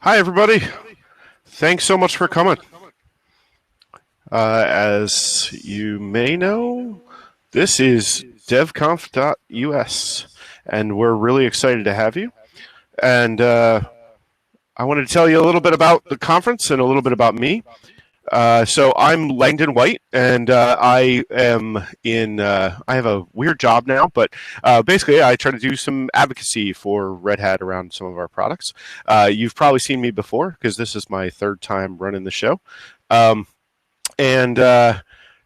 Hi, everybody. Thanks so much for coming. As you may know, this is devconf.us, and we're really excited to have you. And I wanted to tell you a little bit about the conference and a little bit about me. So I'm Langdon White, and I am in. I have a weird job now, but basically, I try to do some advocacy for Red Hat around some of our products. You've probably seen me before because this is my third time running the show, um, and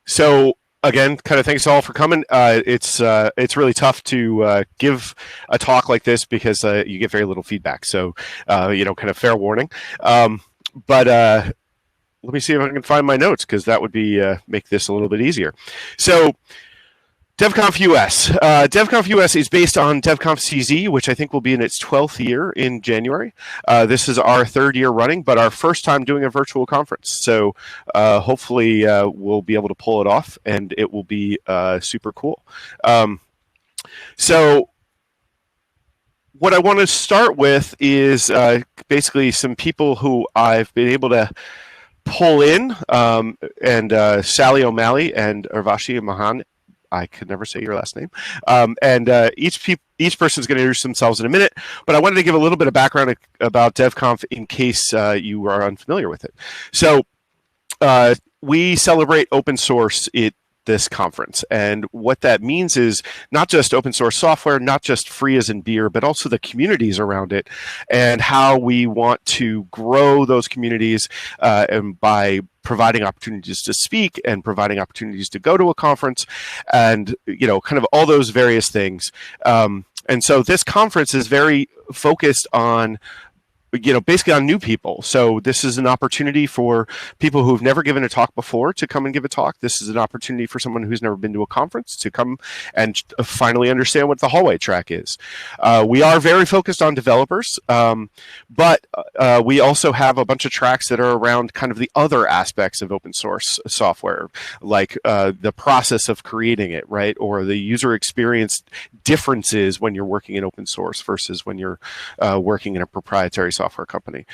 so again, kind of thanks all for coming. It's really tough to give a talk like this because you get very little feedback. So kind of fair warning. But let me see if I can find my notes because that would be make this a little bit easier. So DevConf US. DevConf US is based on DevConf CZ, which I think will be in its 12th year in January. This is our third year running, but our first time doing a virtual conference. So hopefully we'll be able to pull it off, and it will be super cool. So what I want to start with is basically some people who I've been able to pull in, and Sally O'Malley and Urvashi Mahan. I could never say your last name. And each person is going to introduce themselves in a minute, but I wanted to give a little bit of background about DevConf in case you are unfamiliar with it. So we celebrate open source at this conference. And what that means is not just open source software, not just free as in beer, but also the communities around it and how we want to grow those communities and by providing opportunities to speak and providing opportunities to go to a conference and, kind of all those various things. And so this conference is very focused on basically on new people. So this is an opportunity for people who've never given a talk before to come and give a talk. This is an opportunity for someone who's never been to a conference to come and finally understand what the hallway track is. We are very focused on developers, but we also have a bunch of tracks that are around kind of the other aspects of open source software, like the process of creating it, right? Or the user experience differences when you're working in open source versus when you're working in a proprietary software company.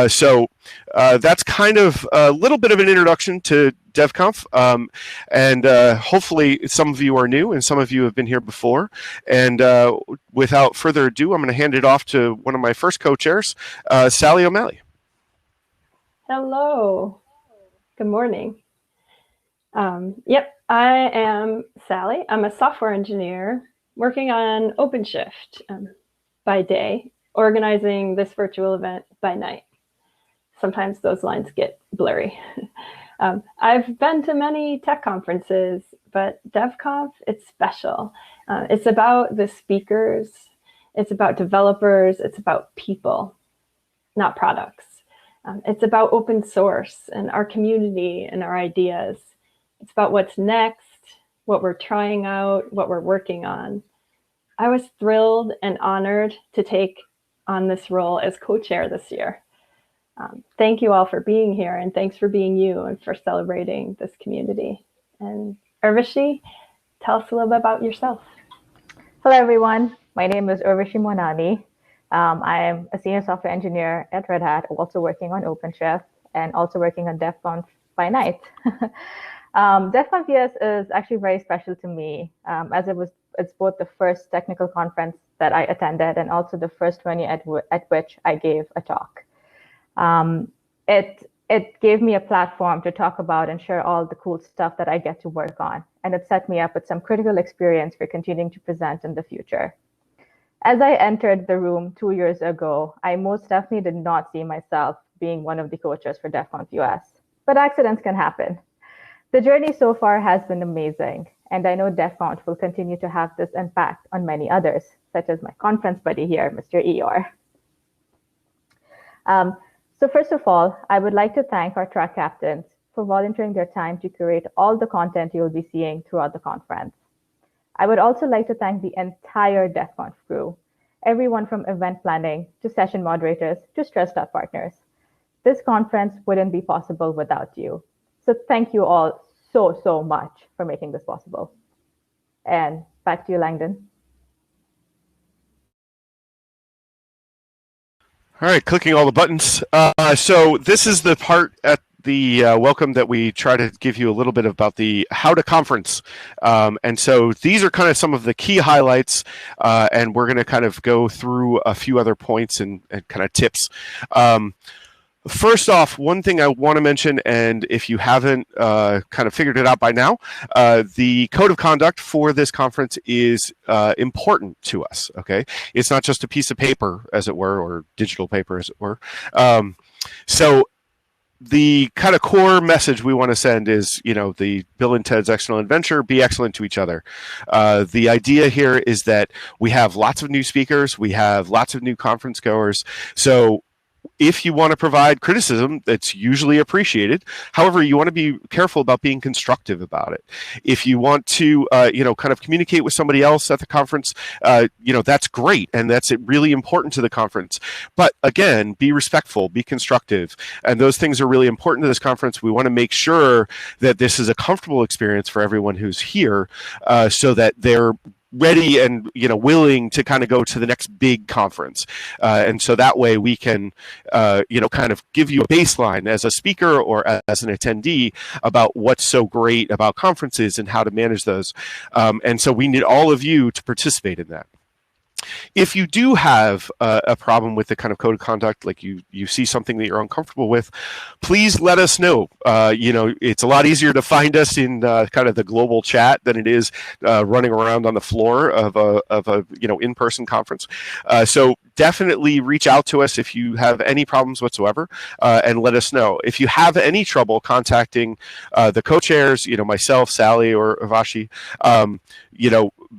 So that's kind of a little bit of an introduction to DevConf, and hopefully some of you are new and some of you have been here before. And without further ado, I'm going to hand it off to one of my first co-chairs, Sally O'Malley. Hello. Good morning. Yep, I am Sally. I'm a software engineer working on OpenShift by day, organizing this virtual event by night. Sometimes those lines get blurry. I've been to many tech conferences, but DevConf, it's special. It's about the speakers, it's about developers, it's about people, not products. It's about open source and our community and our ideas. It's about what's next, what we're trying out, what we're working on. I was thrilled and honored to take on this role as co-chair this year. Thank you all for being here, and thanks for being you and for celebrating this community. And Urvashi, tell us a little bit about yourself. Hello, everyone. My name is Urvashi Monani. I am a senior software engineer at Red Hat, also working on OpenShift and also working on DevConf by night. DevConf US is actually very special to me, as it's both the first technical conference that I attended and also the first one at which I gave a talk. It gave me a platform to talk about and share all the cool stuff that I get to work on, and it set me up with some critical experience for continuing to present in the future. As I entered the room 2 years ago, I most definitely did not see myself being one of the co-chairs for DevConf US, but accidents can happen. The journey so far has been amazing, and I know DevConf will continue to have this impact on many others, such as my conference buddy here, Mr. Eeyore. So first of all, I would like to thank our track captains for volunteering their time to curate all the content you'll be seeing throughout the conference. I would also like to thank the entire DevConf crew, everyone from event planning to session moderators to stressed out partners. This conference wouldn't be possible without you. So thank you all so much for making this possible. And back to you, Langdon. All right, clicking all the buttons. So this is the part at the welcome that we try to give you a little bit about the how to conference. And so these are kind of some of the key highlights, and we're going to kind of go through a few other points and kind of tips. First off, one thing I want to mention, and if you haven't kind of figured it out by now, the code of conduct for this conference is important to us, okay? It's not just a piece of paper, as it were, or digital paper, as it were. So the kind of core message we want to send is, the Bill and Ted's Excellent Adventure, be excellent to each other. The idea here is that we have lots of new speakers, we have lots of new conference goers, so if you want to provide criticism, that's usually appreciated. However, you want to be careful about being constructive about it. If you want to, kind of communicate with somebody else at the conference, that's great, and that's really important to the conference. But again, be respectful, be constructive, and those things are really important to this conference. We want to make sure that this is a comfortable experience for everyone who's here, so that they're ready and willing to kind of go to the next big conference, and so that way we can kind of give you a baseline as a speaker or as an attendee about what's so great about conferences and how to manage those, and so we need all of you to participate in that. If you do have a problem with the kind of code of conduct, like you see something that you're uncomfortable with, please let us know. It's a lot easier to find us in kind of the global chat than it is running around on the floor of a in-person conference. So definitely reach out to us if you have any problems whatsoever, and let us know. If you have any trouble contacting the co-chairs, myself, Sally, or Avashi,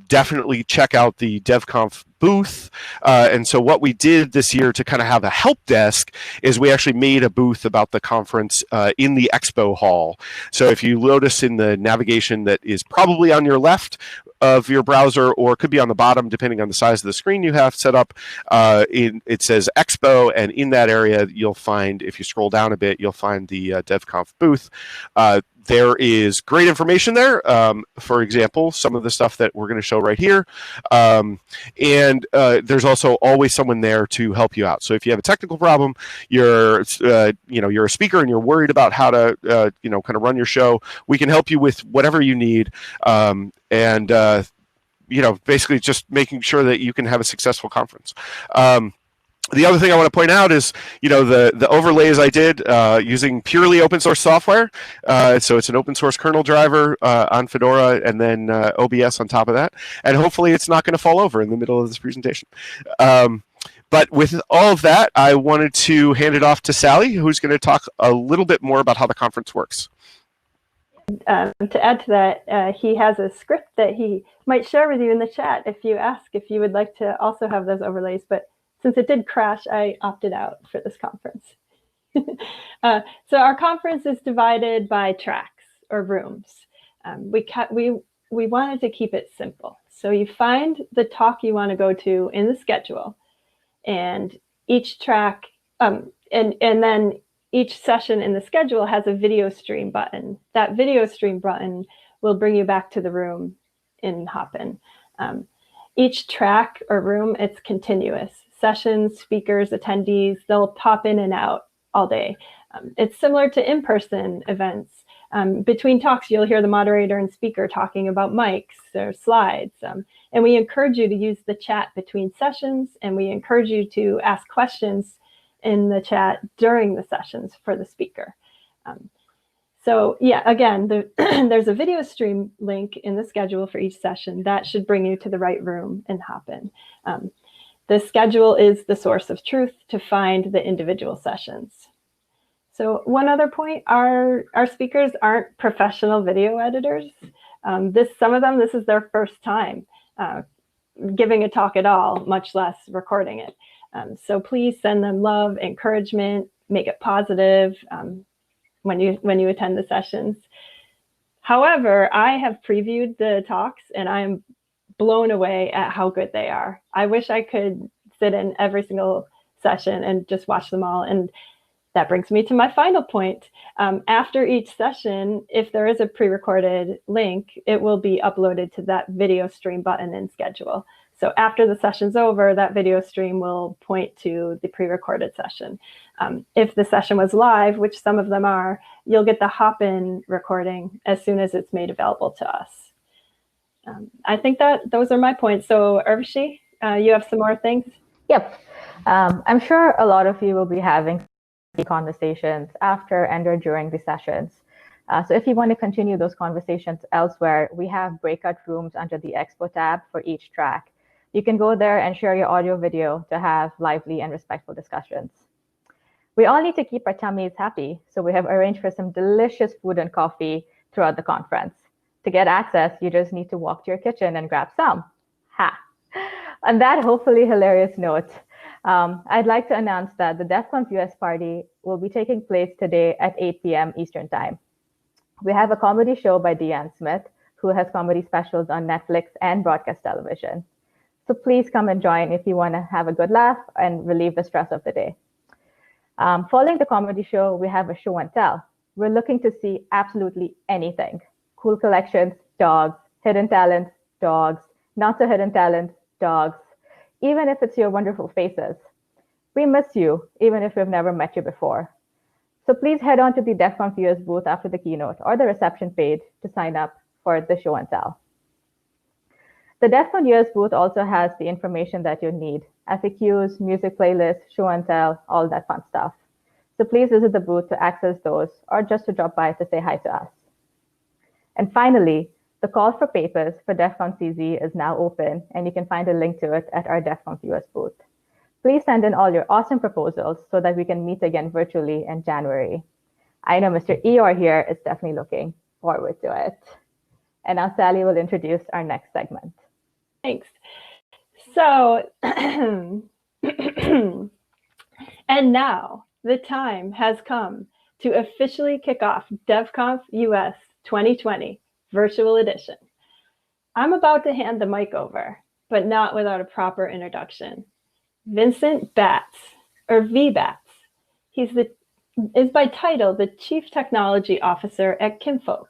definitely check out the DevConf booth. And so what we did this year to kind of have a help desk is we actually made a booth about the conference in the expo hall. So if you notice in the navigation that is probably on your left of your browser, or could be on the bottom depending on the size of the screen you have set up, it says expo, and in that area you'll find, if you scroll down a bit, you'll find the DevConf booth. There is great information there. For example, some of the stuff that we're going to show right here. And there's also always someone there to help you out. So if you have a technical problem, you're a speaker and you're worried about how to, kind of run your show, we can help you with whatever you need. Basically just making sure that you can have a successful conference. The other thing I want to point out is, the overlays I did using purely open source software. So it's an open source kernel driver on Fedora, and then OBS on top of that. And hopefully it's not going to fall over in the middle of this presentation. But with all of that, I wanted to hand it off to Sally, who's going to talk a little bit more about how the conference works. To add to that, he has a script that he might share with you in the chat if you ask if you would like to also have those overlays. But since it did crash, I opted out for this conference. So our conference is divided by tracks or rooms. We wanted to keep it simple. So you find the talk you want to go to in the schedule, and each track, and then each session in the schedule has a video stream button. That video stream button will bring you back to the room in Hopin. Each track or room, it's continuous. Sessions, speakers, attendees, they'll pop in and out all day. It's similar to in-person events. Between talks, you'll hear the moderator and speaker talking about mics or slides. And we encourage you to use the chat between sessions, and we encourage you to ask questions in the chat during the sessions for the speaker. So yeah, again, there's a video stream link in the schedule for each session. That should bring you to the right room and Hopin. The schedule is the source of truth to find the individual sessions. So one other point, our speakers aren't professional video editors. Some of them, this is their first time giving a talk at all, much less recording it. So please send them love, encouragement, make it positive when you attend the sessions. However, I have previewed the talks and I'm blown away at how good they are. I wish I could sit in every single session and just watch them all. And that brings me to my final point. After each session, if there is a pre-recorded link, it will be uploaded to that video stream button in schedule. So after the session's over, that video stream will point to the pre-recorded session. If the session was live, which some of them are, you'll get the hop-in recording as soon as it's made available to us. I think that those are my points. So Urvashi, you have some more things? Yep. I'm sure a lot of you will be having conversations after and or during the sessions. So if you want to continue those conversations elsewhere, we have breakout rooms under the Expo tab for each track. You can go there and share your audio video to have lively and respectful discussions. We all need to keep our tummies happy, so we have arranged for some delicious food and coffee throughout the conference. To get access, you just need to walk to your kitchen and grab some. Ha! On that hopefully hilarious note, I'd like to announce that the DEF CONF US party will be taking place today at 8 p.m. Eastern Time. We have a comedy show by Deanne Smith, who has comedy specials on Netflix and broadcast television. So please come and join if you want to have a good laugh and relieve the stress of the day. Following the comedy show, we have a show and tell. We're looking to see absolutely anything. Cool collections, dogs, hidden talents, dogs, not so hidden talents, dogs, even if it's your wonderful faces. We miss you, even if we've never met you before. So please head on to the DEF CONF US booth after the keynote or the reception page to sign up for the show and tell. The DEF CONF US booth also has the information that you need: FAQs, music playlists, show and tell, all that fun stuff. So please visit the booth to access those or just to drop by to say hi to us. And finally, the call for papers for DEF CONF CZ is now open, and you can find a link to it at our DEF CONF US booth. Please send in all your awesome proposals so that we can meet again virtually in January. I know Mr. Eeyore here is definitely looking forward to it. And now Sally will introduce our next segment. Thanks. So, and now the time has come to officially kick off DEF CONF US 2020 Virtual Edition. I'm about to hand the mic over, but not without a proper introduction. Vincent Batts, or VBATS. Is by title the Chief Technology Officer at Kinfolk.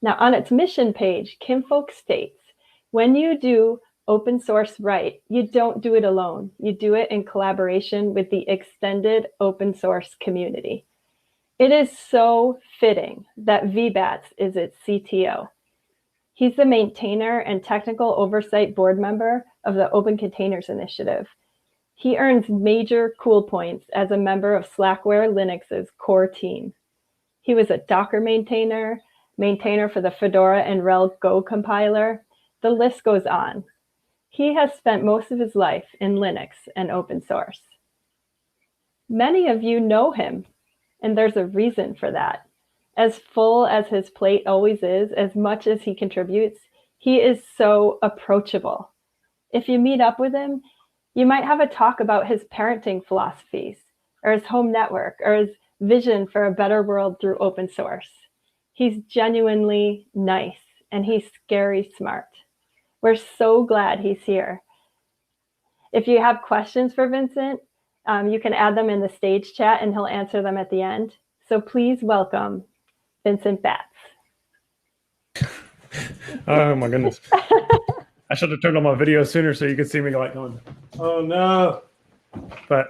Now, on its mission page, Kinfolk states, when you do open source right, you don't do it alone. You do it in collaboration with the extended open source community. It is so fitting that VBATS is its CTO. He's the maintainer and technical oversight board member of the Open Containers Initiative. He earns major cool points as a member of Slackware Linux's core team. He was a Docker maintainer for the Fedora and RHEL Go compiler. The list goes on. He has spent most of his life in Linux and open source. Many of you know him, and there's a reason for that. As full as his plate always is, as much as he contributes, he is so approachable. If you meet up with him, you might have a talk about his parenting philosophies, or his home network, or his vision for a better world through open source. He's genuinely nice, and he's scary smart. We're so glad he's here. If you have questions for Vincent, you can add them in the stage chat, and he'll answer them at the end. So please welcome Vincent Batts. Oh my goodness. I should have turned on my video sooner so you could see me like going, oh no. But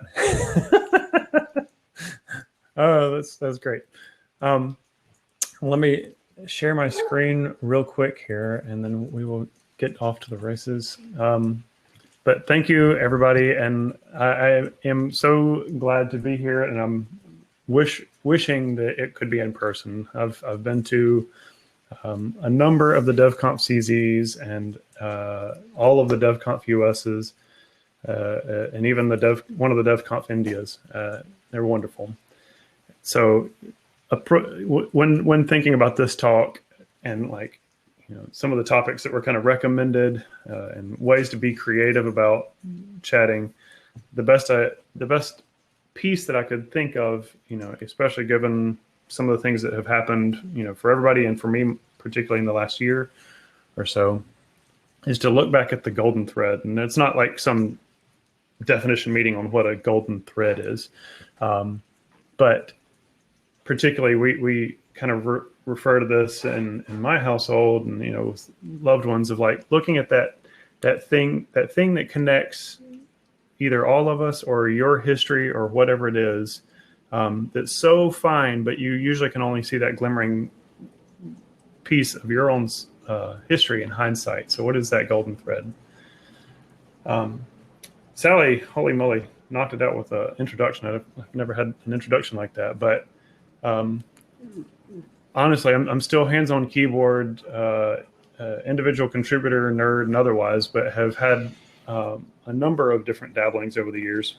oh, that's great. Let me share my screen real quick here, and then we will get off to the races. But thank you, everybody, and I am so glad to be here, and I'm wishing that it could be in person. I've been to a number of the DEF CONF CZs and all of the DEF CONF USs, and even one of the DEF CONF Indias. They're wonderful. So when thinking about this talk and some of the topics that were kind of recommended and ways to be creative about chatting, the best piece that I could think of, especially given some of the things that have happened, for everybody and for me, particularly in the last year or so, is to look back at the golden thread. And it's not like some definition meeting on what a golden thread is, but particularly we kind of refer to this in my household and with loved ones of looking at that that thing that connects either all of us or your history or whatever it is, that's so fine, but you usually can only see that glimmering piece of your own history in hindsight. So what is that golden thread? Sally, holy moly, knocked it out with an introduction. I've never had an introduction like that, but honestly, I'm still hands-on keyboard, individual contributor, nerd, and otherwise, but have had a number of different dabblings over the years.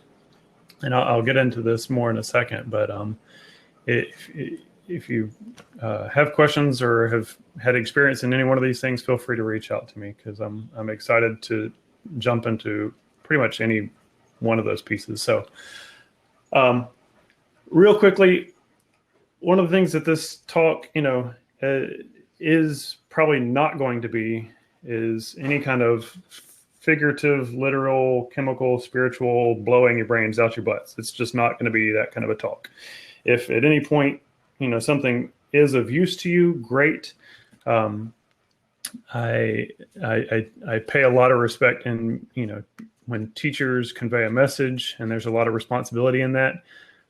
And I'll get into this more in a second, but if you have questions or have had experience in any one of these things, feel free to reach out to me, because I'm excited to jump into pretty much any one of those pieces. So real quickly, one of the things that this talk, is probably not going to be is any kind of figurative, literal, chemical, spiritual, blowing your brains out your butts. It's just not going to be that kind of a talk. If at any point, something is of use to you, great. I pay a lot of respect in, when teachers convey a message, and there's a lot of responsibility in that.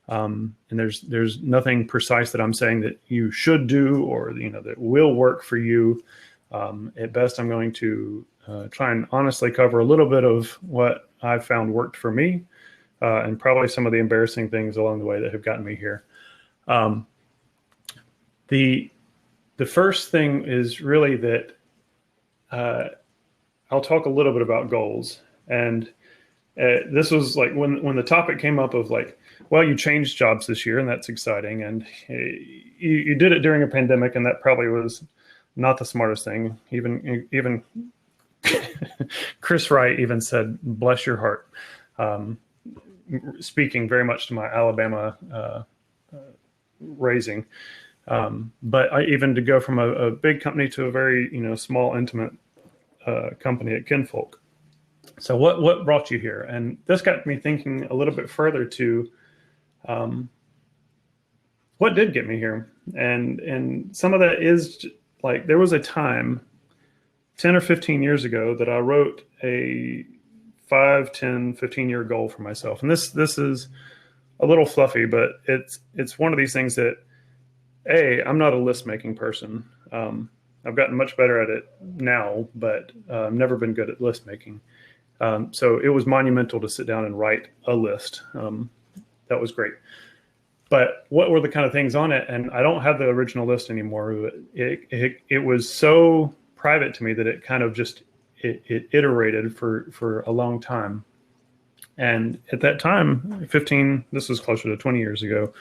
And there's nothing precise that I'm saying that you should do or, that will work for you. At best, I'm going to try and honestly cover a little bit of what I've found worked for me, and probably some of the embarrassing things along the way that have gotten me here. The first thing is really that I'll talk a little bit about goals. And this was like when the topic came up of like, well, you changed jobs this year, and that's exciting. And you did it during a pandemic, and that probably was not the smartest thing. Even Chris Wright even said, "Bless your heart," speaking very much to my Alabama raising. But even to go from a big company to a very small, intimate company at Kinfolk. So what brought you here? And this got me thinking a little bit further to what did get me here. And some of that is like, there was a time 10 or 15 years ago that I wrote a 5, 10, 15-year goal for myself. And this is a little fluffy, but it's one of these things that, I'm not a list-making person. I've gotten much better at it now, but I've never been good at list-making. So it was monumental to sit down and write a list. That was great. But what were the kind of things on it? And I don't have the original list anymore. It was so private to me that it kind of just it iterated for a long time. And at that time, this was closer to 20 years ago,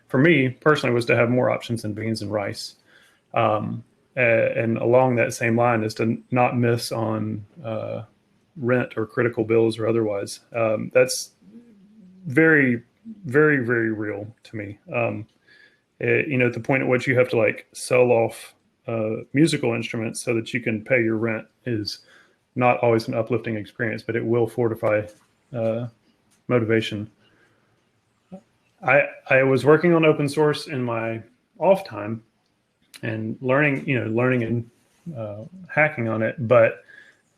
for me personally, was to have more options than beans and rice. And along that same line is to not miss on rent or critical bills or otherwise. That's very, very, very real to me. At the point at which you have to like sell off musical instruments so that you can pay your rent is not always an uplifting experience, but it will fortify motivation. I was working on open source in my off time and learning and hacking on it. But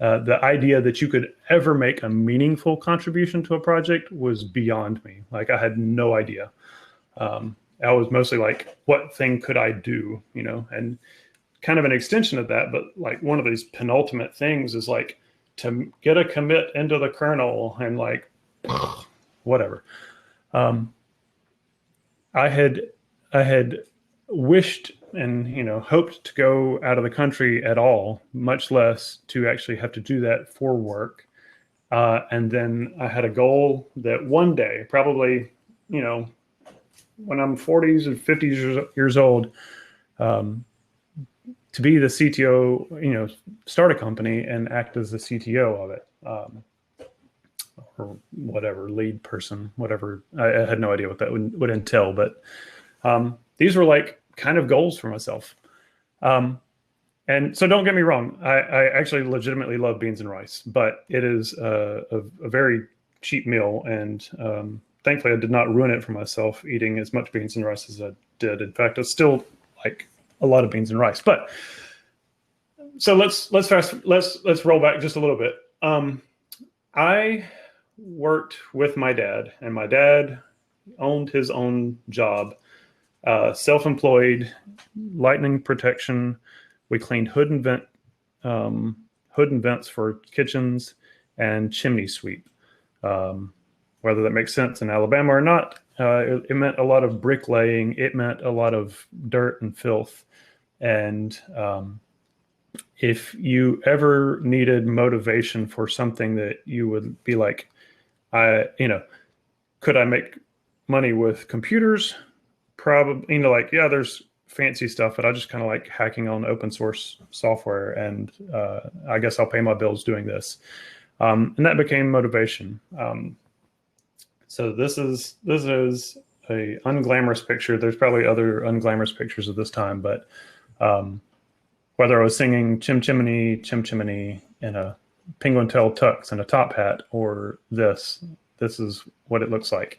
the idea that you could ever make a meaningful contribution to a project was beyond me. Like, I had no idea. I was mostly like, what thing could I do? And kind of an extension of that, but like one of these penultimate things is like to get a commit into the kernel and like, whatever. I had wished and hoped to go out of the country at all, much less to actually have to do that for work. And then I had a goal that one day, probably when I'm 40s or 50 years old, to be the CTO, start a company and act as the CTO of it, or whatever, lead person, whatever. I had no idea what that would entail, but these were like kind of goals for myself. And so don't get me wrong, I actually legitimately love beans and rice, but it is a very cheap meal. And thankfully I did not ruin it for myself eating as much beans and rice as I did. In fact, I still like a lot of beans and rice. But so let's roll back just a little bit. I worked with my dad, and my dad owned his own job, self-employed, lightning protection. We cleaned hood and vents for kitchens and chimney sweep. Whether that makes sense in Alabama or not, it meant a lot of bricklaying. It meant a lot of dirt and filth. And if you ever needed motivation for something that you would be like, could I make money with computers? Probably, like, yeah, there's fancy stuff, but I just kind of like hacking on open source software, and I guess I'll pay my bills doing this. And that became motivation. So this is a unglamorous picture. There's probably other unglamorous pictures of this time, but whether I was singing Chim Chimney in a penguin tail tux and a top hat, or this is what it looks like.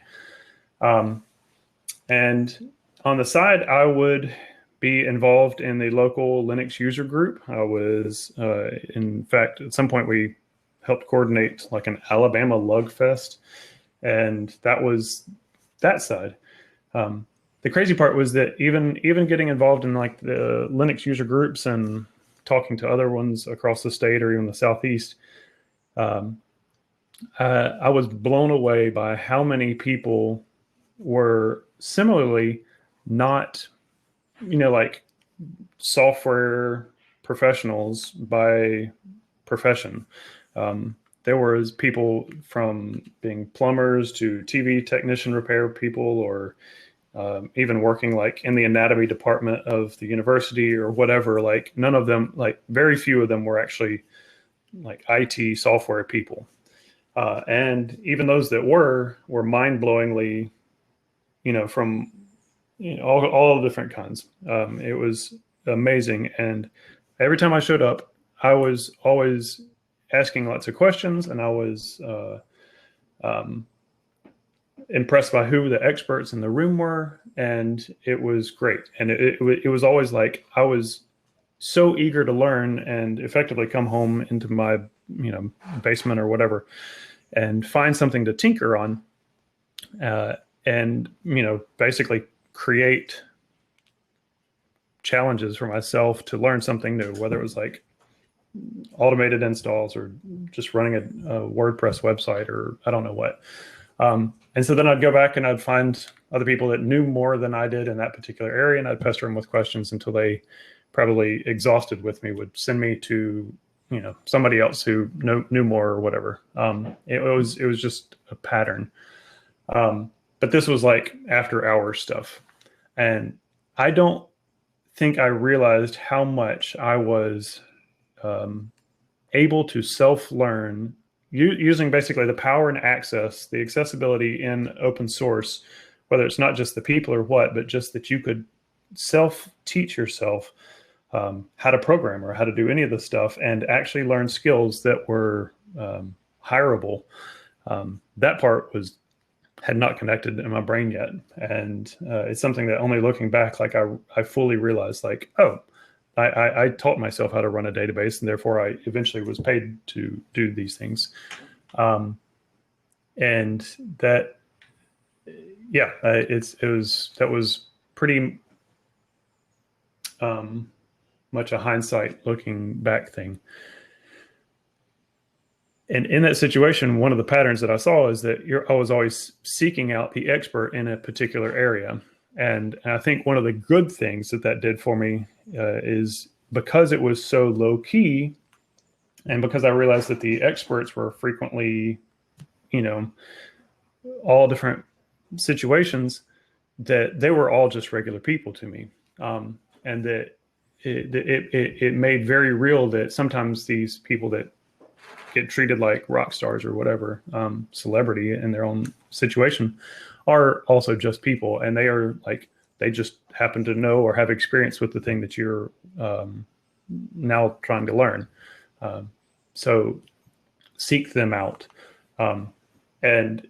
And on the side, I would be involved in the local Linux user group. I was, in fact, at some point we helped coordinate like an Alabama Lug Fest, and that was that side. The crazy part was that even getting involved in like the Linux user groups and talking to other ones across the state or even the Southeast, I was blown away by how many people were similarly not, like software professionals by profession. There was people from being plumbers to TV technician repair people, or even working like in the anatomy department of the university or whatever. Like none of them, like very few of them were actually like IT software people. And even those that were mind-blowingly, from all different kinds. It was amazing. And every time I showed up, I was always asking lots of questions, and I was impressed by who the experts in the room were, and it was great. And it was always like I was so eager to learn and effectively come home into my basement or whatever and find something to tinker on, and basically create challenges for myself to learn something new, whether it was like automated installs or just running a WordPress website or I don't know what. And so then I'd go back and I'd find other people that knew more than I did in that particular area, and I'd pester them with questions until they, probably exhausted with me, would send me to somebody else who knew more or whatever. It was just a pattern. But this was like after hours stuff. And I don't think I realized how much I was able to self-learn using basically the power and access, the accessibility in open source, whether it's not just the people or what, but just that you could self-teach yourself how to program or how to do any of this stuff and actually learn skills that were hireable. That part had not connected in my brain yet. And it's something that only looking back, like I fully realized, like, oh, I taught myself how to run a database, and therefore I eventually was paid to do these things. And that, yeah, that was pretty much a hindsight looking back thing. And in that situation, one of the patterns that I saw is that I was always seeking out the expert in a particular area. And I think one of the good things that did for me is because it was so low key, and because I realized that the experts were frequently, all different situations, that they were all just regular people to me. And that it made very real that sometimes these people that get treated like rock stars or whatever, celebrity in their own situation, are also just people, and they just happen to know or have experience with the thing that you're now trying to learn. So seek them out. And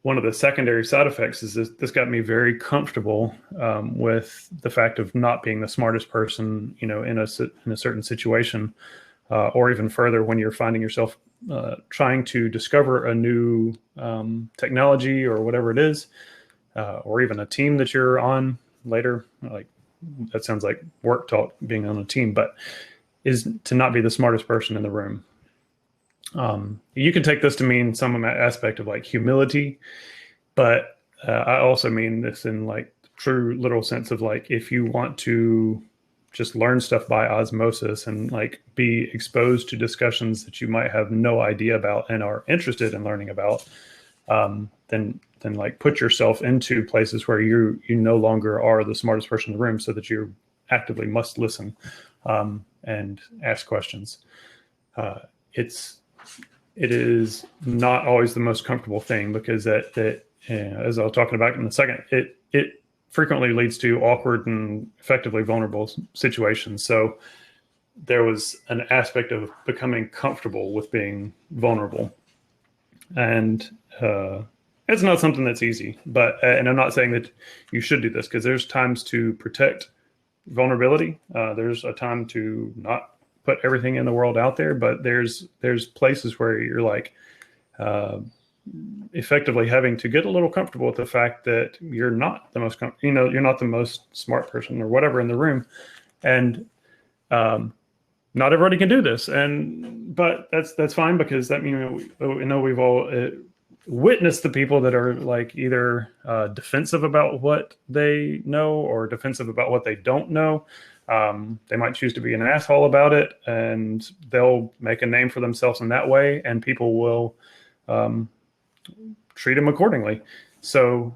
one of the secondary side effects is this got me very comfortable with the fact of not being the smartest person, in a certain situation, or even further when you're finding yourself trying to discover a new technology or whatever it is, or even a team that you're on later, like that sounds like work talk, being on a team, but is to not be the smartest person in the room. You can take this to mean some aspect of like humility, but I also mean this in like true literal sense of like, if you want to just learn stuff by osmosis and like be exposed to discussions that you might have no idea about and are interested in learning about, then like put yourself into places where you no longer are the smartest person in the room, so that you actively must listen and ask questions. It is not always the most comfortable thing, because that as I was talking about in a second, it frequently leads to awkward and effectively vulnerable situations. So there was an aspect of becoming comfortable with being vulnerable, and it's not something that's easy. But and I'm not saying that you should do this, because there's times to protect vulnerability. There's a time to not put everything in the world out there, but there's places where you're like effectively having to get a little comfortable with the fact that you're not the most, you're not the most smart person or whatever in the room, and not everybody can do this, but that's fine, because that means we know we've all witnessed the people that are like either defensive about what they know or defensive about what they don't know. They might choose to be an asshole about it, and they'll make a name for themselves in that way, and people will treat them accordingly. So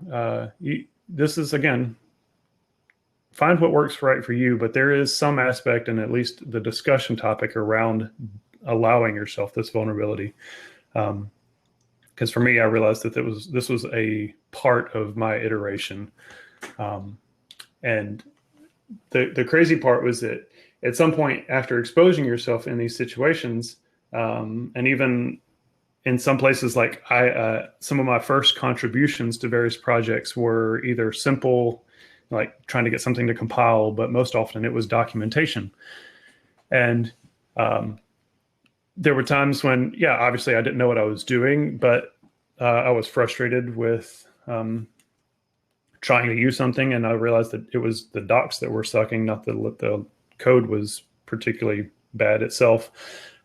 this is, again, find what works right for you, but there is some aspect, and at least the discussion topic around allowing yourself this vulnerability. Because for me, I realized that this was a part of my iteration. And the crazy part was that at some point, after exposing yourself in these situations, and even in some places, like some of my first contributions to various projects were either simple, like trying to get something to compile, but most often it was documentation. And there were times when, yeah, obviously I didn't know what I was doing, but I was frustrated with trying to use something, and I realized that it was the docs that were sucking, not the code was particularly bad itself.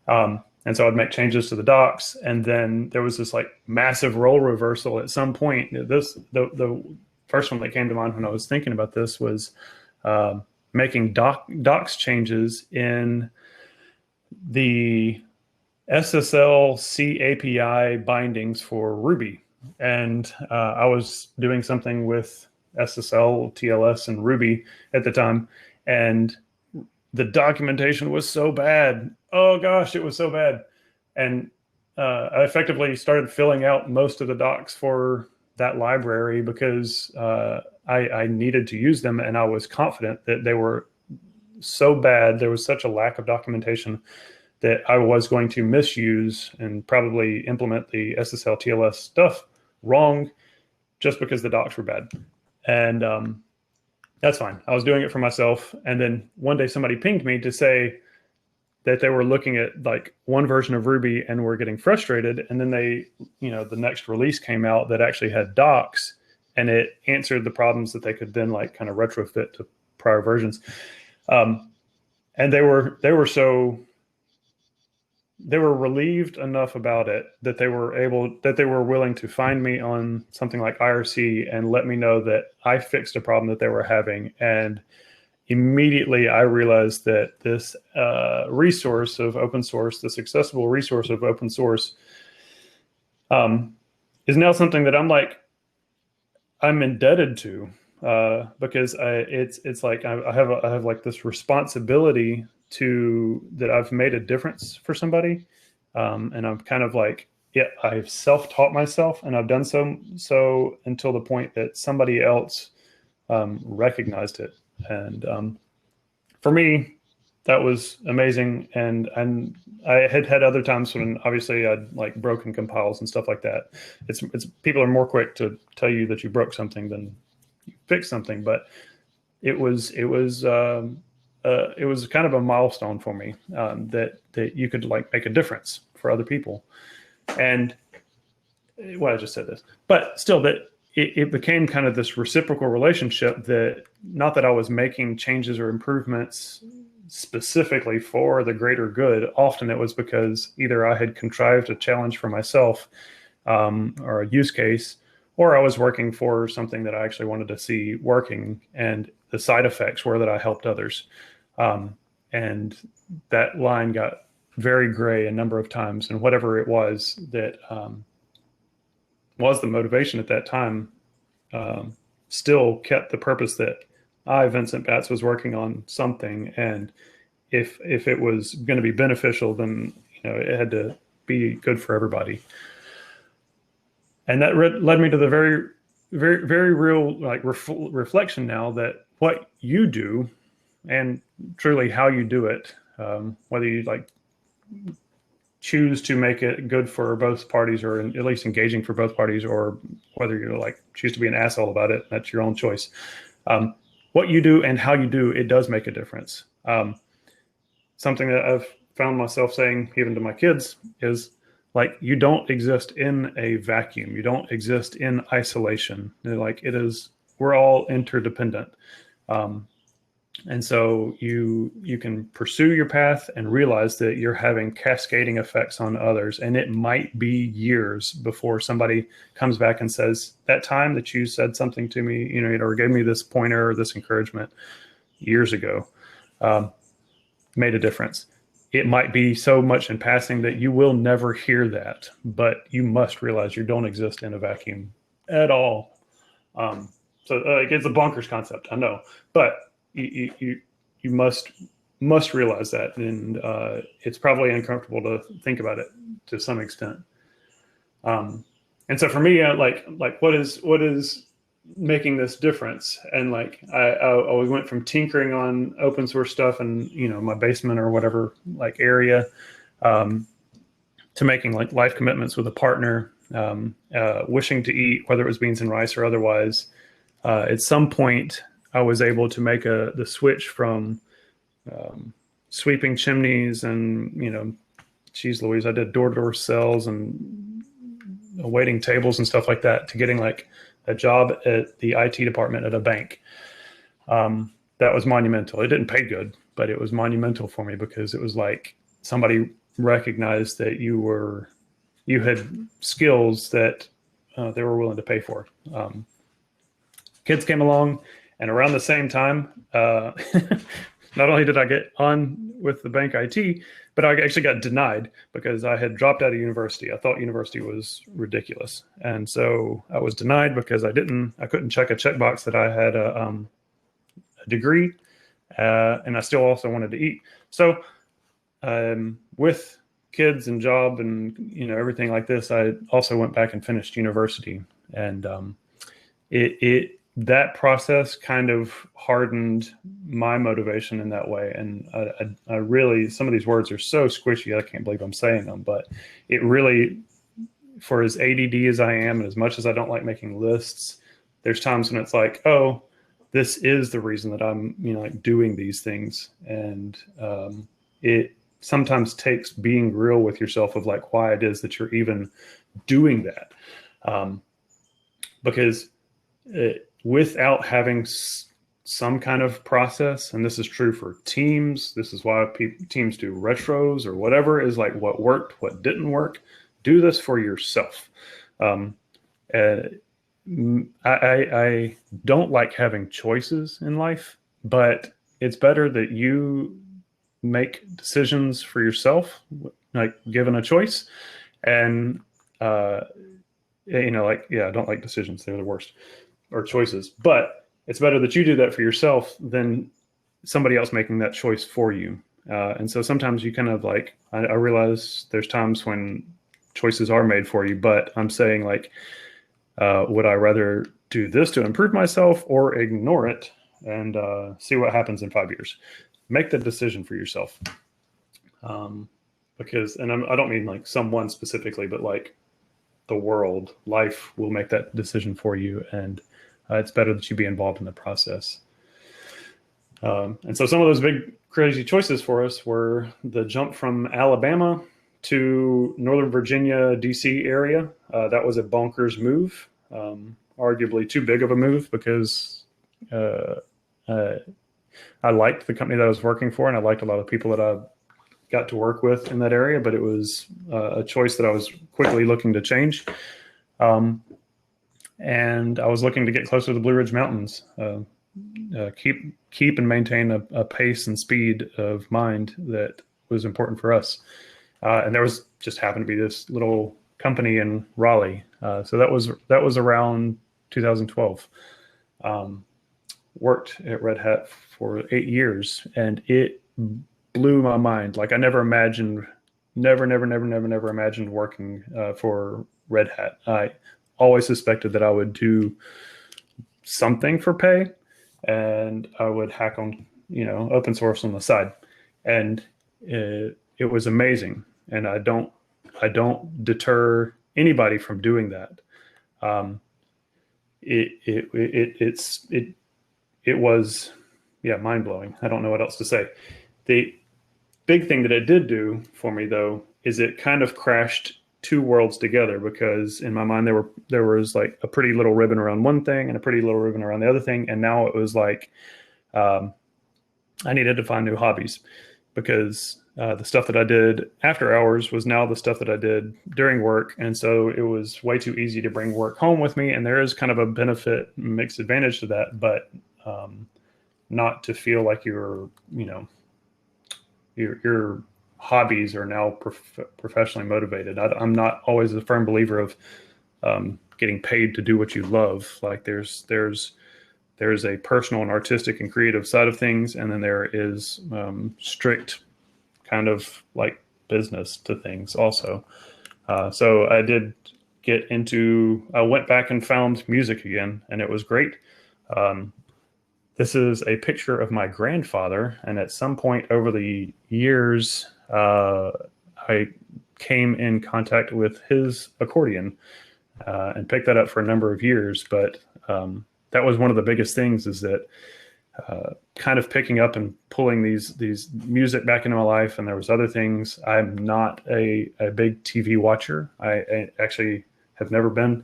And so I'd make changes to the docs, and then there was this like massive role reversal at some point. The first one that came to mind when I was thinking about this was making docs changes in the SSL C API bindings for Ruby. And I was doing something with SSL, TLS, and Ruby at the time, and the documentation was so bad. Oh gosh, it was so bad. And I effectively started filling out most of the docs for that library because I needed to use them, and I was confident that they were so bad. There was such a lack of documentation that I was going to misuse and probably implement the SSL TLS stuff wrong just because the docs were bad. And that's fine. I was doing it for myself. And then one day somebody pinged me to say that they were looking at like one version of Ruby and were getting frustrated. And then they, the next release came out that actually had docs, and it answered the problems that they could then like kind of retrofit to prior versions. And they were relieved enough about it that they were willing to find me on something like IRC and let me know that I fixed a problem that they were having. And immediately I realized that this resource of open source, this accessible resource of open source, is now something that I'm indebted to, because it's like I have like this responsibility that I've made a difference for somebody, and I'm kind of like, yeah, I've self-taught myself, and I've done so until the point that somebody else recognized it. And for me, that was amazing. And I had other times when obviously I'd like broken compiles and stuff like that. It's people are more quick to tell you that you broke something than you fixed something, but it was kind of a milestone for me, that you could like make a difference for other people. And well, I just said this, but still that it became kind of this reciprocal relationship that not that I was making changes or improvements specifically for the greater good. Often it was because either I had contrived a challenge for myself or a use case, or I was working for something that I actually wanted to see working, and the side effects were that I helped others. And that line got very gray a number of times, and whatever it was that was the motivation at that time still kept the purpose that I, Vincent Batts, was working on something, and if it was going to be beneficial, then it had to be good for everybody. And that led me to the very, very, very real reflection now that what you do, and truly how you do it, whether you choose to make it good for both parties, or at least engaging for both parties, or whether you choose to be an asshole about it, that's your own choice. What you do and how you do it does make a difference. Something that I've found myself saying even to my kids is, you don't exist in a vacuum. You don't exist in isolation. We're all interdependent. And so you can pursue your path and realize that you're having cascading effects on others. And it might be years before somebody comes back and says, that time that you said something to me, or gave me this pointer or this encouragement years ago, made a difference. It might be so much in passing that you will never hear that, but you must realize you don't exist in a vacuum at all. So it's a bonkers concept, I know, but you must realize that, and it's probably uncomfortable to think about it to some extent. And so for me, what is making this difference? And I went from tinkering on open source stuff and my basement or whatever area, to making life commitments with a partner, wishing to eat, whether it was beans and rice or otherwise. At some point I was able to make the switch from sweeping chimneys and geez Louise, I did door-to-door sales and waiting tables and stuff like that, to getting a job at the IT department at a bank. That was monumental. It didn't pay good, but it was monumental for me, because it was somebody recognized that you had skills that they were willing to pay for. Kids came along, and around the same time, not only did I get on with the bank IT, but I actually got denied because I had dropped out of university. I thought university was ridiculous. And so I was denied because I couldn't check a checkbox that I had a degree, and I still also wanted to eat. So with kids and job and everything like this, I also went back and finished university. And that process kind of hardened my motivation in that way. And I really, some of these words are so squishy, I can't believe I'm saying them, but it really, for as ADD as I am, and as much as I don't like making lists, there's times when it's oh, this is the reason that I'm, doing these things. And it sometimes takes being real with yourself of why it is that you're even doing that. Because without having some kind of process, and this is true for teams, this is why teams do retros or whatever, is what worked, what didn't work. Do this for yourself. I don't like having choices in life, but it's better that you make decisions for yourself, given a choice. And I don't like decisions. They're the worst. Or choices, but it's better that you do that for yourself than somebody else making that choice for you. And so sometimes you kind of I realize there's times when choices are made for you, but I'm saying would I rather do this to improve myself or ignore it and see what happens in 5 years? Make the decision for yourself. Because, and I don't mean someone specifically, but the world, life will make that decision for you. And it's better that you be involved in the process. And so some of those big crazy choices for us were the jump from Alabama to Northern Virginia, DC area. That was a bonkers move, arguably too big of a move because I liked the company that I was working for, and I liked a lot of people that I got to work with in that area, but it was a choice that I was quickly looking to change. And I was looking to get closer to the Blue Ridge Mountains, keep and maintain a pace and speed of mind that was important for us. And there was just happened to be this little company in Raleigh. So that was around 2012. Worked at Red Hat for 8 years, and it blew my mind. Like I never imagined working for Red Hat. I always suspected that I would do something for pay, and I would hack on, open source on the side, and it was amazing. And I don't deter anybody from doing that. It was mind blowing. I don't know what else to say. The big thing that it did do for me, though, is it kind of crashed two worlds together, because in my mind there was like a pretty little ribbon around one thing and a pretty little ribbon around the other thing, and now it was like I needed to find new hobbies, because the stuff that I did after hours was now the stuff that I did during work, and so it was way too easy to bring work home with me. And there is kind of a benefit, mixed advantage to that, but not to feel like your hobbies are now professionally motivated. I'm not always a firm believer of getting paid to do what you love. Like there's a personal and artistic and creative side of things, and then there is strict kind of like business to things also. So I went back and found music again, and it was great. This is a picture of my grandfather, and at some point over the years, I came in contact with his accordion and picked that up for a number of years. But that was one of the biggest things, is that kind of picking up and pulling these music back into my life. And there was other things. I'm not a big TV watcher. I actually have never been.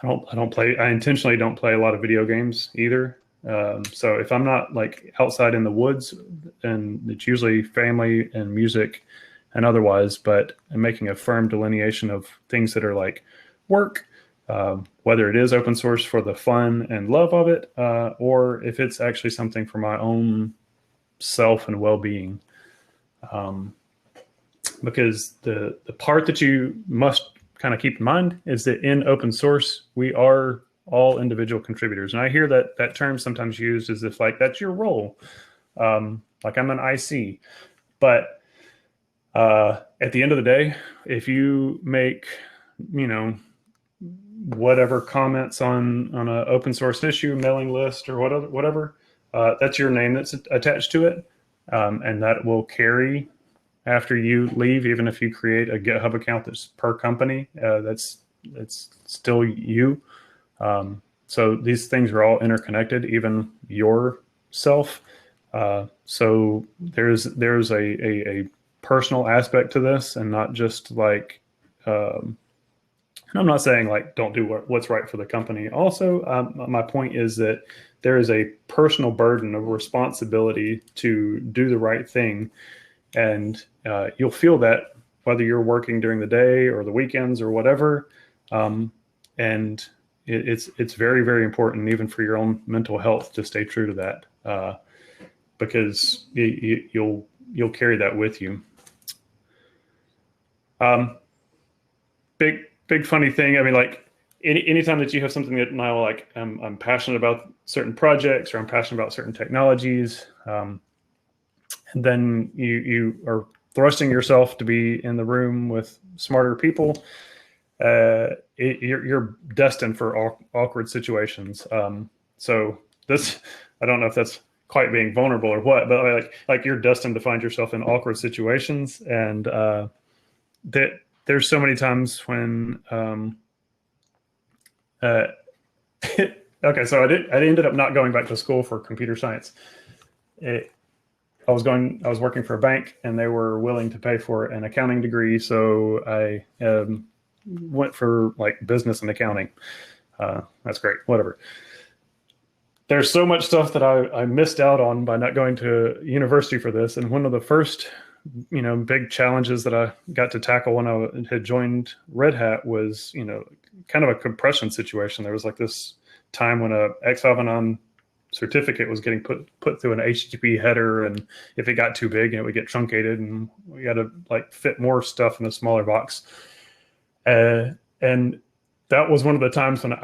I intentionally don't play a lot of video games either. So if I'm not like outside in the woods, and it's usually family and music and otherwise, but I'm making a firm delineation of things that are like work, whether it is open source for the fun and love of it, or if it's actually something for my own self and well-being. Because the part that you must kind of keep in mind is that in open source, we are all individual contributors. And I hear that term sometimes used as if like that's your role. Like I'm an IC. But at the end of the day, if you make, whatever comments on an open source issue, mailing list, or whatever, that's your name that's attached to it. And that will carry after you leave. Even if you create a GitHub account that's per company, it's still you. So these things are all interconnected, even yourself. So there's a personal aspect to this, and not just like, and I'm not saying like don't do what's right for the company. Also, my point is that there is a personal burden of responsibility to do the right thing. And you'll feel that whether you're working during the day or the weekends or whatever. And it's very, very important, even for your own mental health, to stay true to that, because you'll carry that with you. Big funny thing. I mean, like anytime that you have something that now, like I'm passionate about certain projects, or I'm passionate about certain technologies, and then you are thrusting yourself to be in the room with smarter people, you're destined for awkward situations. So this, I don't know if that's quite being vulnerable or what, but like you're destined to find yourself in awkward situations. And there's so many times when okay, so I ended up not going back to school for computer science. I was working for a bank, and they were willing to pay for an accounting degree. So I went for like business and accounting. That's great. Whatever. There's so much stuff that I missed out on by not going to university for this. And one of the first, big challenges that I got to tackle when I had joined Red Hat was, kind of a compression situation. There was like this time when a X509 certificate was getting put through an HTTP header, and if it got too big, it would get truncated, and we had to like fit more stuff in a smaller box. And that was one of the times when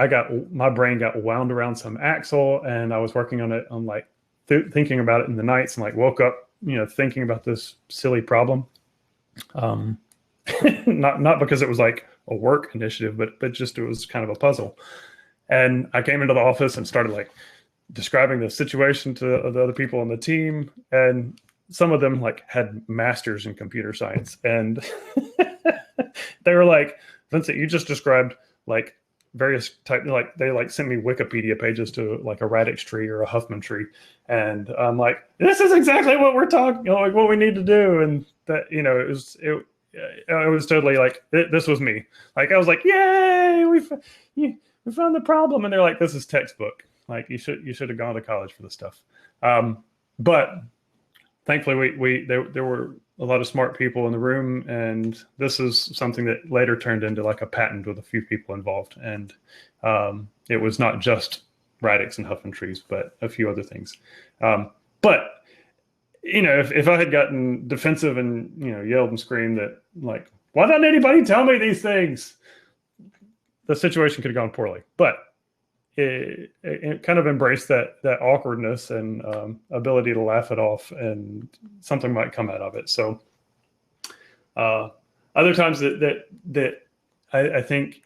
my brain got wound around some Axel, and I was working on it on like thinking about it in the nights, and like woke up, thinking about this silly problem. Not because it was like a work initiative, but just it was kind of a puzzle. And I came into the office and started like describing the situation to the other people on the team, and some of them like had masters in computer science, and they were like, Vincent, you just described like various type, like they like sent me Wikipedia pages to like a radix tree or a Huffman tree, and I'm like, this is exactly what we're talking, like what we need to do. And that, it was totally like this was me. Like I was like, yay, we found the problem, and they're like, this is textbook. Like you should have gone to college for this stuff. But thankfully, there were a lot of smart people in the room, and this is something that later turned into like a patent with a few people involved. And it was not just radix and Huffman trees, but a few other things. But if I had gotten defensive and yelled and screamed that like, why doesn't anybody tell me these things? The situation could have gone poorly. But it kind of embraced that awkwardness and ability to laugh it off, and something might come out of it. So other times that I think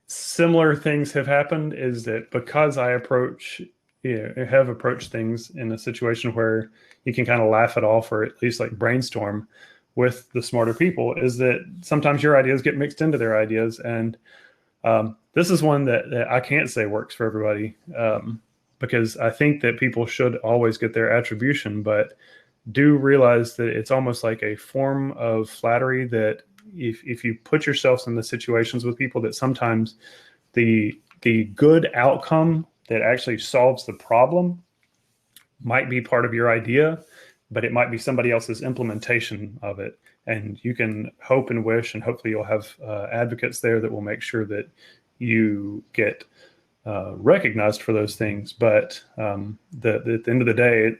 similar things have happened is that because I have approached things in a situation where you can kind of laugh it off, or at least like brainstorm with the smarter people, is that sometimes your ideas get mixed into their ideas. And this is one that I can't say works for everybody, because I think that people should always get their attribution, but do realize that it's almost like a form of flattery that if you put yourselves in the situations with people, that sometimes the good outcome that actually solves the problem might be part of your idea, but it might be somebody else's implementation of it. And you can hope and wish, and hopefully you'll have advocates there that will make sure that you get recognized for those things. But at the end of the day,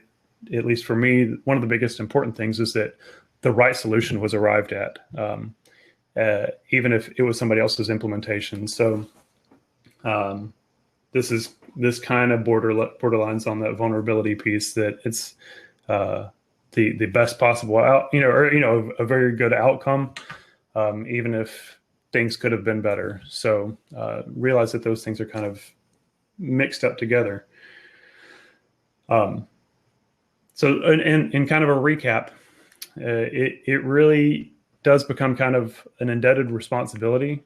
at least for me, one of the biggest important things is that the right solution was arrived at, even if it was somebody else's implementation. So this kind of borderlines on that vulnerability piece, that it's the best possible a very good outcome, even if things could have been better. So realize that those things are kind of mixed up together. So in kind of a recap, it really does become kind of an indebted responsibility.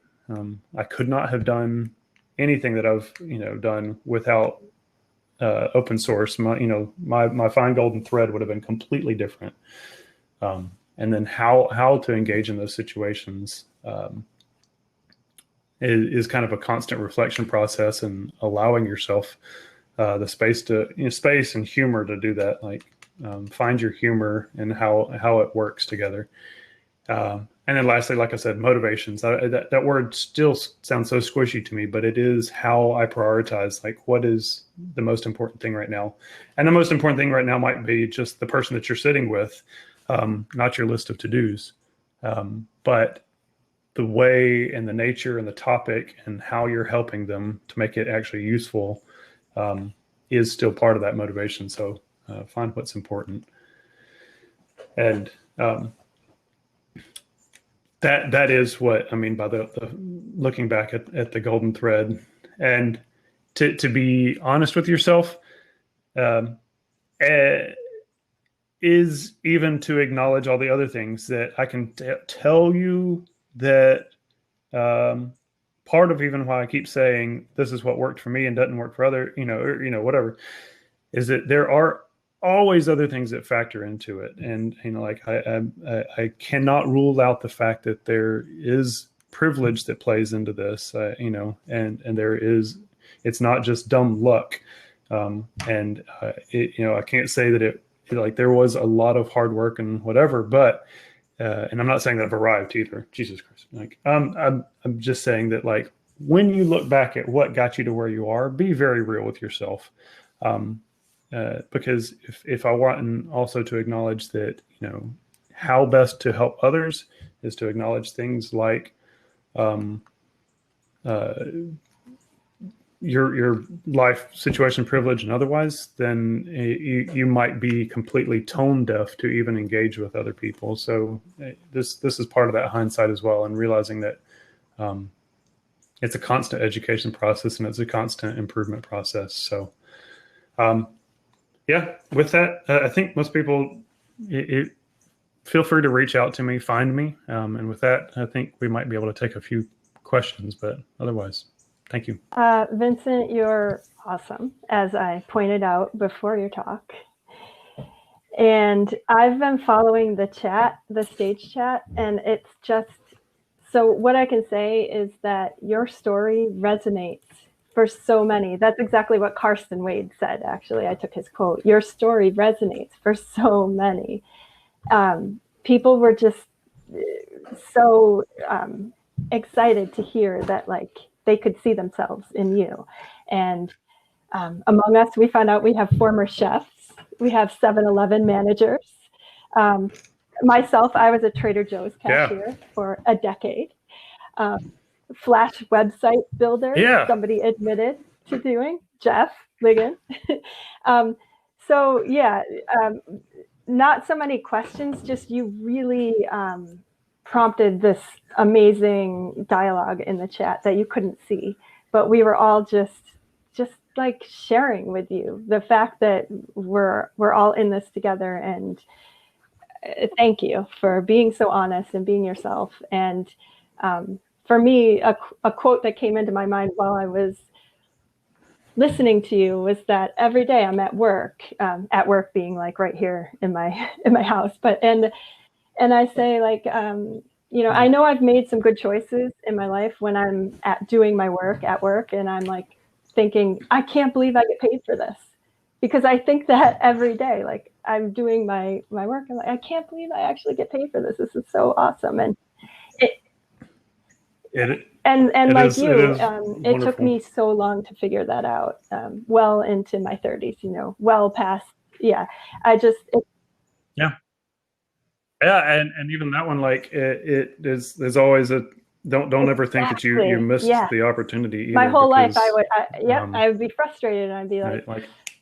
I could not have done anything that I've done without open source. My fine golden thread would have been completely different. And then how to engage in those situations is kind of a constant reflection process, and allowing yourself the space and humor to do that. Like find your humor and how it works together. And then lastly, like I said, motivations. That word still sounds so squishy to me, but it is how I prioritize, like what is the most important thing right now. And the most important thing right now might be just the person that you're sitting with, not your list of to-dos. But the way and the nature and the topic and how you're helping them to make it actually useful is still part of that motivation. So find what's important. And that is what I mean by the looking back at the golden thread. And to be honest with yourself, is even to acknowledge all the other things that I can tell you that part of even why I keep saying this is what worked for me and doesn't work for other, or whatever, is that there are always other things that factor into it. And, like I cannot rule out the fact that there is privilege that plays into this, and there is, it's not just dumb luck. I can't say that like there was a lot of hard work and whatever, but and I'm not saying that I've arrived either. Jesus Christ. Like, I'm just saying that, like, when you look back at what got you to where you are, be very real with yourself. Because if I want also to acknowledge that, how best to help others is to acknowledge things like your life situation, privilege, and otherwise, then you might be completely tone deaf to even engage with other people. So this is part of that hindsight as well, and realizing that it's a constant education process and it's a constant improvement process. So yeah, with that, I think most people feel free to reach out to me, find me. And with that, I think we might be able to take a few questions, but otherwise, thank you. Vincent, you're awesome, as I pointed out before your talk. And I've been following the chat, the stage chat, and it's just, so what I can say is that your story resonates for so many. That's exactly what Carson Wade said, actually. I took his quote. Your story resonates for so many. People were just so excited to hear that, like, they could see themselves in you. And among us, we found out we have former chefs. We have 7-Eleven managers. Myself, I was a Trader Joe's cashier for a decade. Flash website builder, somebody admitted to doing, Jeff Ligon. So yeah, not so many questions, just you really prompted this amazing dialogue in the chat that you couldn't see, but we were all just like sharing with you the fact that we're all in this together. And thank you for being so honest and being yourself. And for me, a quote that came into my mind while I was listening to you was that every day I'm at work being like right here in my house, and I say, like, I know I've made some good choices in my life when I'm doing my work at work, and I'm like thinking, I can't believe I get paid for this, because I think that every day, like, I'm doing my work, and like, I can't believe I actually get paid for this. This is so awesome. And it took me so long to figure that out, well into my 30s, well past. Yeah, and even that one, like, there's always a don't ever think that you missed the opportunity either. My whole life I would be frustrated, and I'd be like,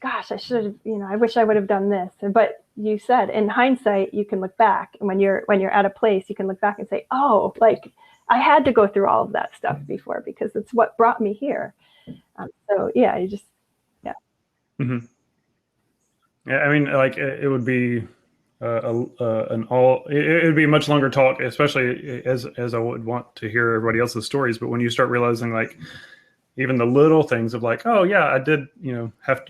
gosh, I should have, I wish I would have done this. But you said, in hindsight, you can look back, and when you're at a place, you can look back and say, oh, like, I had to go through all of that stuff before, because it's what brought me here. So yeah, Mm-hmm. Yeah, I mean, like, it would be it would be a much longer talk, especially as I would want to hear everybody else's stories. But when you start realizing, like, even the little things of, like, oh yeah, I did, have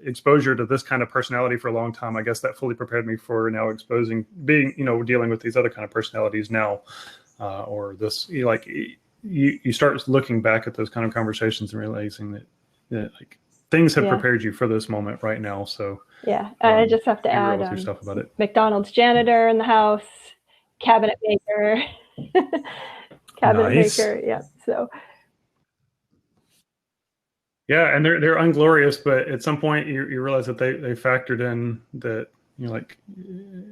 exposure to this kind of personality for a long time. I guess that fully prepared me for now dealing with these other kind of personalities now. Or this, you start looking back at those kind of conversations and realizing that like, things have prepared you for this moment right now. So yeah, I just have to add stuff about it. McDonald's janitor in the house, cabinet maker, maker. Yeah. So. Yeah, and they're unglorious, but at some point you realize that they factored in that, like,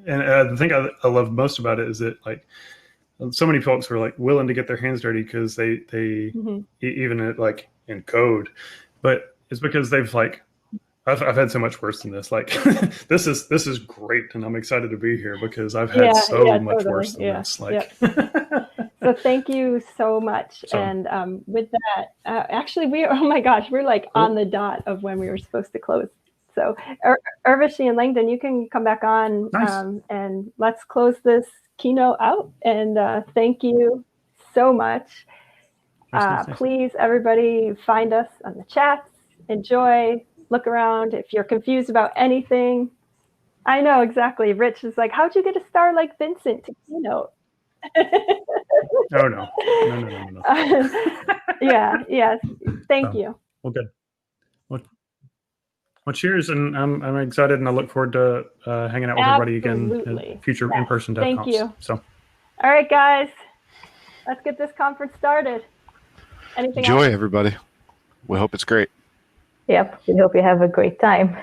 and the thing I love most about it is that, like, so many folks were, like, willing to get their hands dirty because they even like in code, but it's because they've, like, I've had so much worse than this. Like, this is great, and I'm excited to be here because I've had much worse than this. Like, so thank you so much. And with that, actually, oh my gosh, we're like on the dot of when we were supposed to close. So Urvashi and Langdon, you can come back on. Nice. And let's close this keynote out. And thank you so much. Nice. Please, everybody, find us on the chats. Enjoy. Look around. If you're confused about anything, I know, exactly. Rich is like, how'd you get a star like Vincent to Keynote? Oh, no. No. Yeah, yes. Thank So, you. well, good. Well, cheers, and I'm excited, and I look forward to hanging out with everybody again Absolutely. at future Yes. in-person DevConf. Thank you. So, all right, guys, let's get this conference started. Anything Enjoy, else? everybody. We hope it's great. Yep. We hope you have a great time.